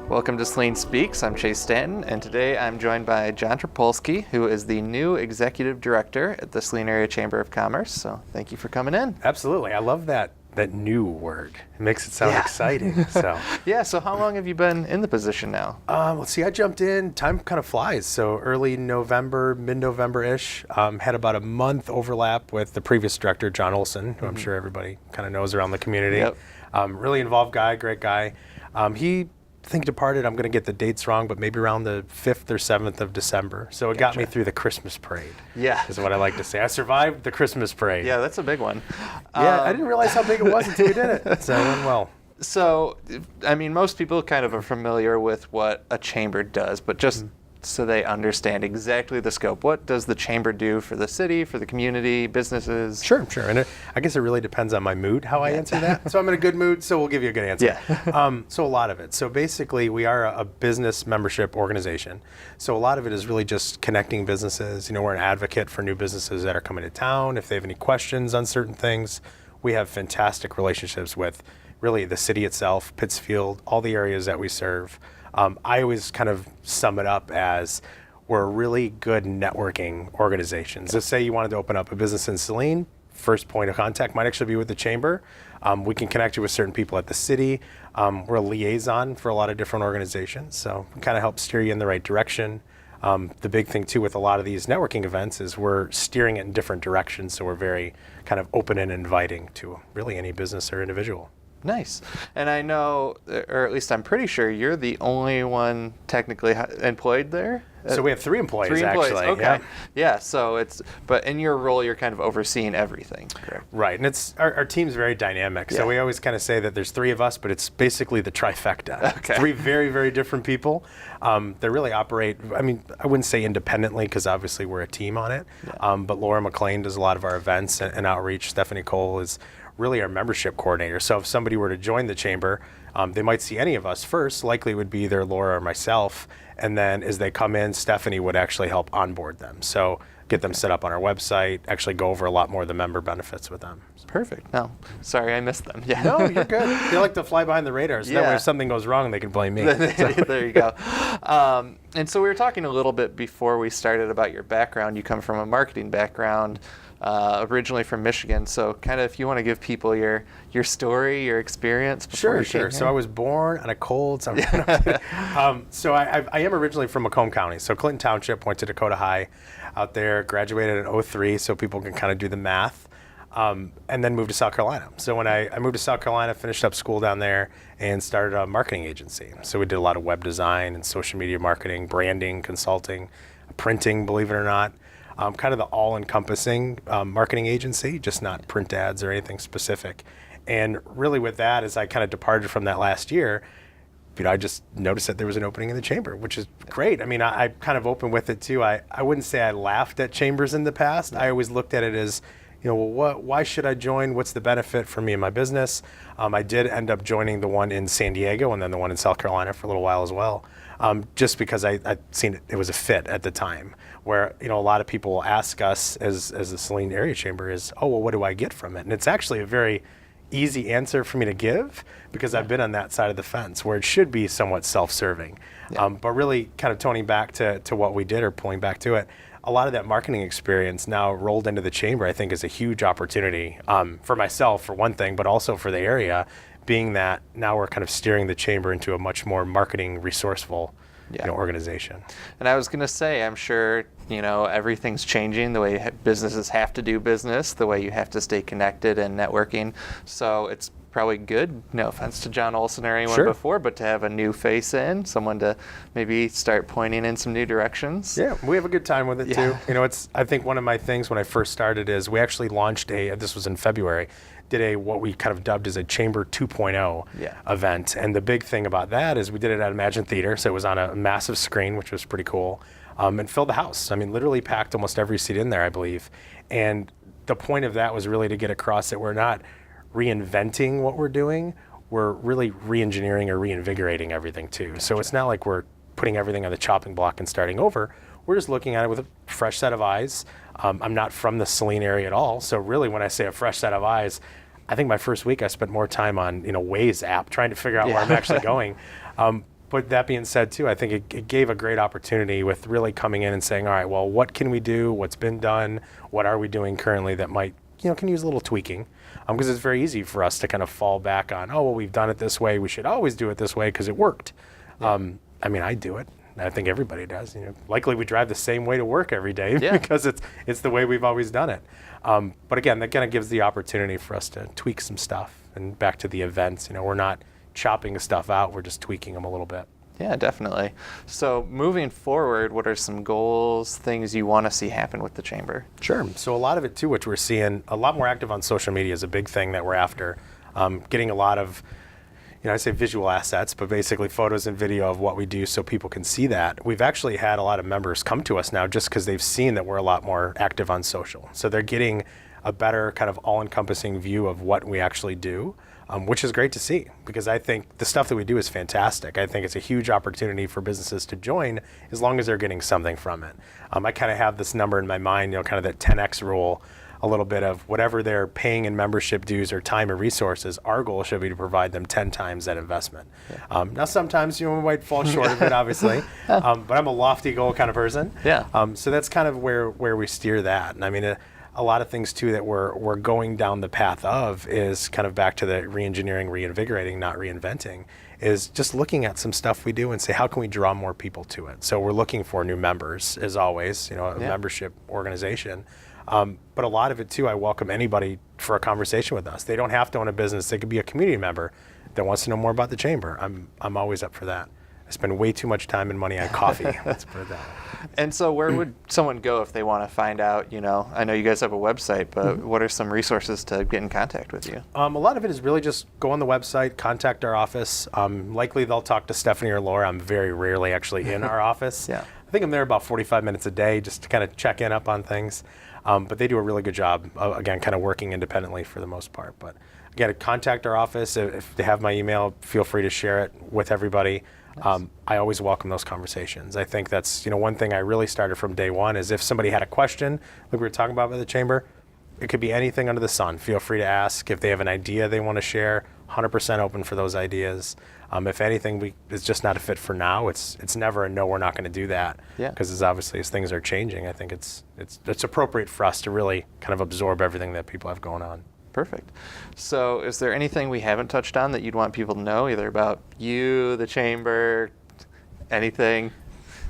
Welcome to Saline Speaks. I'm Chase Stanton, and today I'm joined by John Tripolsky, who is the new Executive Director at the Saline Area Chamber of Commerce. So thank you for coming in. Absolutely. I love that new word. It makes it sound exciting. So so how long have you been in the position now? Let's see, I jumped in, time kind of flies. So early November, mid-November-ish, had about a month overlap with the previous director, John Olson, who I'm sure everybody kind of knows around the community. Yep. Really involved guy, great guy. He I think departed, I'm going to get the dates wrong, but maybe around the 5th or 7th of December. So it got me through the Christmas parade. Yeah. Is what I like to say. I survived the Christmas parade. Yeah, that's a big one. Yeah, I didn't realize how big it was until we did it. So it went well. So, I mean, most people kind of are familiar with what a chamber does, but just so they understand exactly the scope, what does the chamber do for the city, for the community, businesses? Sure. And I guess it really depends on my mood, how I answer that. So I'm in a good mood, so we'll give you a good answer. Yeah. So a lot of it. So basically, we are a business membership organization. So a lot of it is really just connecting businesses. You know, we're an advocate for new businesses that are coming to town. If they have any questions on certain things, we have fantastic relationships with really the city itself, Pittsfield, all the areas that we serve. I always kind of sum it up as we're a really good networking organization. So say you wanted to open up a business in Saline, first point of contact might actually be with the chamber. We can connect you with certain people at the city. We're a liaison for a lot of different organizations, so we kind of help steer you in the right direction. The big thing too with a lot of these networking events is we're steering it in different directions, so we're very kind of open and inviting to really any business or individual. Nice. And I know, or at least I'm pretty sure, you're the only one technically employed there? So we have 3 employees, Three employees, actually. okay. Yeah, so but in your role, you're kind of overseeing everything, correct? Right, and it's our team's very dynamic. So we always kind of say that there's 3 of us, but it's basically the trifecta. Okay. 3 very, very different people. They really operate, I mean, I wouldn't say independently because obviously we're a team on it, but Laura McLean does a lot of our events and outreach. Stephanie Cole is really our membership coordinator. So if somebody were to join the chamber, they might see any of us first, likely would be either Laura or myself, and then as they come in, Stephanie would actually help onboard them. So get them set up on our website, actually go over a lot more of the member benefits with them. Perfect. No, sorry, I missed them. Yeah. No, you're good. They like to fly behind the radar, so that way if something goes wrong, they can blame me. There you go. And so we were talking a little bit before we started about your background. You come from a marketing background, originally from Michigan. So kind of if you want to give people your story, your experience. Sure. So I was born on a cold summer. So I am originally from Macomb County. So Clinton Township, went to Dakota High out there, graduated in 03, so people can kind of do the math. And then moved to South Carolina. So when I moved to South Carolina, finished up school down there and started a marketing agency. So we did a lot of web design and social media marketing, branding, consulting, printing, believe it or not. Kind of the all-encompassing marketing agency, just not print ads or anything specific. And really with that, as I kind of departed from that last year, I just noticed that there was an opening in the chamber, which is great. I mean, I kind of open with it too. I wouldn't say I laughed at chambers in the past. I always looked at it as, why should I join? What's the benefit for me and my business? I did end up joining the one in San Diego and then the one in South Carolina for a little while as well, just because I'd seen it was a fit at the time. Where a lot of people will ask us as the Saline Area Chamber is, what do I get from it? And it's actually a very easy answer for me to give because I've been on that side of the fence where it should be somewhat self-serving. But really kind of toning back to what we did or pulling back to it, a lot of that marketing experience now rolled into the chamber, I think is a huge opportunity for myself, for one thing, but also for the area, being that now we're kind of steering the chamber into a much more marketing resourceful organization. And I was going to say, I'm sure, everything's changing, the way businesses have to do business, the way you have to stay connected and networking. So it's probably good, no offense to John Olson or anyone before, but to have a new face in, someone to maybe start pointing in some new directions. Yeah, we have a good time with it too. I think one of my things when I first started is we actually launched this was in February, did what we kind of dubbed as a Chamber 2.0 event. And the big thing about that is we did it at Imagine Theater, so it was on a massive screen, which was pretty cool. and filled the house. I mean, literally packed almost every seat in there, I believe. And the point of that was really to get across that we're not reinventing what we're doing. We're really re-engineering or reinvigorating everything too. So it's not like we're putting everything on the chopping block and starting over. We're just looking at it with a fresh set of eyes. I'm not from the Saline area at all. So really when I say a fresh set of eyes, I think my first week I spent more time on Waze app trying to figure out where I'm actually going. But that being said too, I think it gave a great opportunity with really coming in and saying, all right, well, what can we do? What's been done? What are we doing currently that might, can use a little tweaking? Because it's very easy for us to kind of fall back on, oh, well, we've done it this way. We should always do it this way because it worked. I mean, I do it. I think everybody does. Likely we drive the same way to work every day because it's the way we've always done it. But again, that kind of gives the opportunity for us to tweak some stuff. And back to the events, we're not chopping stuff out. We're just tweaking them a little bit. Yeah, definitely. So moving forward, what are some goals, things you want to see happen with the chamber? Sure. So a lot of it too, which we're seeing, a lot more active on social media is a big thing that we're after. Getting a lot of, I say visual assets, but basically photos and video of what we do so people can see that. We've actually had a lot of members come to us now just because they've seen that we're a lot more active on social. So they're getting a better kind of all-encompassing view of what we actually do. Which is great to see because I think the stuff that we do is fantastic. I think it's a huge opportunity for businesses to join as long as they're getting something from it. I kind of have this number in my mind, kind of that 10x rule, a little bit of whatever they're paying in membership dues or time or resources, our goal should be to provide them 10 times that investment. Yeah. Now sometimes we might fall short of it, obviously, but I'm a lofty goal kind of person. Yeah. So that's kind of where we steer that. And I mean, a lot of things too that we're going down the path of is kind of back to the re-engineering, reinvigorating, not reinventing, is just looking at some stuff we do and say, how can we draw more people to it? So we're looking for new members, as always, a membership organization. But a lot of it too, I welcome anybody for a conversation with us. They don't have to own a business. They could be a community member that wants to know more about the chamber. I'm always up for that. I spend way too much time and money on coffee. Let's put it that way. And so where would someone go if they want to find out, I know you guys have a website, but what are some resources to get in contact with you? A lot of it is really just go on the website, contact our office. Likely they'll talk to Stephanie or Laura. I'm very rarely actually in our office. Yeah. I think I'm there about 45 minutes a day just to kind of check in up on things. But they do a really good job, again, kind of working independently for the most part. But again, contact our office. If they have my email, feel free to share it with everybody. Nice. I always welcome those conversations. I think that's one thing I really started from day one is if somebody had a question, like we were talking about with the chamber, it could be anything under the sun. Feel free to ask. If they have an idea they want to share, 100% open for those ideas. If anything, it's just not a fit for now. It's never a no, we're not going to do that. Yeah. Because as things are changing, I think it's appropriate for us to really kind of absorb everything that people have going on. Perfect. So is there anything we haven't touched on that you'd want people to know, either about you, the chamber, anything?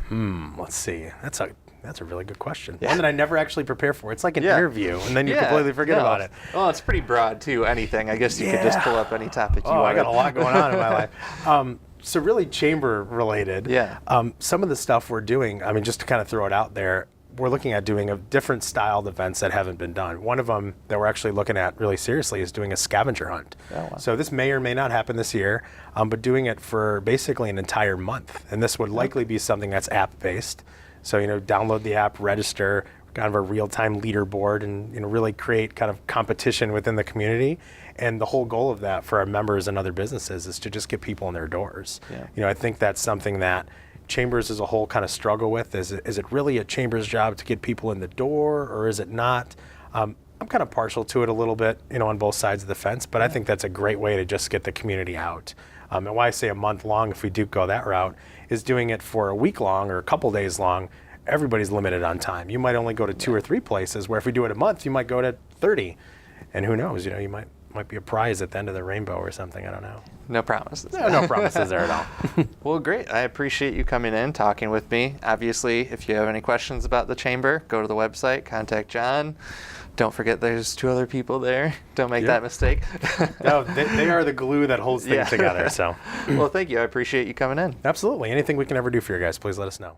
Let's see. That's a really good question. Yeah. One that I never actually prepare for. It's like an interview, and then you completely forget about it. Well, it's pretty broad, too. Anything. I guess you could just pull up any topic you want. I got a lot going on in my life. So really chamber related. Yeah. Some of the stuff we're doing, just to kind of throw it out there, we're looking at doing a different styled events that haven't been done. One of them that we're actually looking at really seriously is doing a scavenger hunt. Oh, wow. So this may or may not happen this year, but doing it for basically an entire month. And this would likely be something that's app-based. So, download the app, register, kind of a real-time leaderboard, and really create kind of competition within the community. And the whole goal of that for our members and other businesses is to just get people in their doors. Yeah. I think that's something that chambers as a whole kind of struggle with. Is it really a chamber's job to get people in the door, or is it not? I'm kind of partial to it a little bit, on both sides of the fence, but I think that's a great way to just get the community out. And why I say a month long, if we do go that route, is doing it for a week long or a couple days long. Everybody's limited on time. You might only go to 2 or 3 places, where if we do it a month, you might go to 30. And who knows, you might be a prize at the end of the rainbow or something. I don't know. No promises. No promises there at all. Well, great. I appreciate you coming in, talking with me. Obviously, if you have any questions about the chamber, go to the website, contact John. Don't forget there's 2 other people there. Don't make that mistake. No, they are the glue that holds things together. So. Well, thank you. I appreciate you coming in. Absolutely. Anything we can ever do for you guys, please let us know.